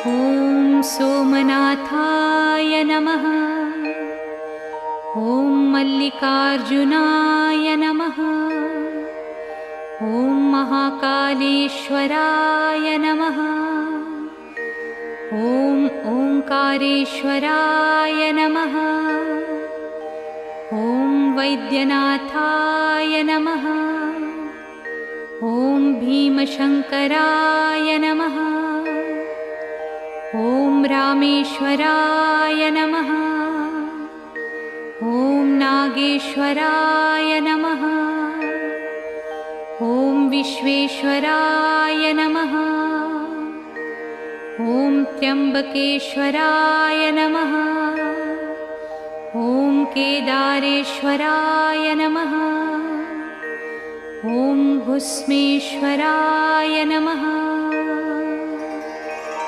ॐ सोमनाथाय नमः। ॐ मल्लिकार्जुनाय नमः। ॐ महाकालेश्वराय नमः। ॐ ओंकारेश्वराय नमः। ॐ वैद्यनाथाय नमः। ॐ भीमशंकराय नमः। ॐ रामेश्वराय नमः। ॐ नागेश्वराय नमः। ॐ विश्वेश्वराय नमः। ॐ त्र्यंबकेश्वराय नमः। ॐ केदारेश्वराय नमः। ॐ भुस्मेश्वराय नमः।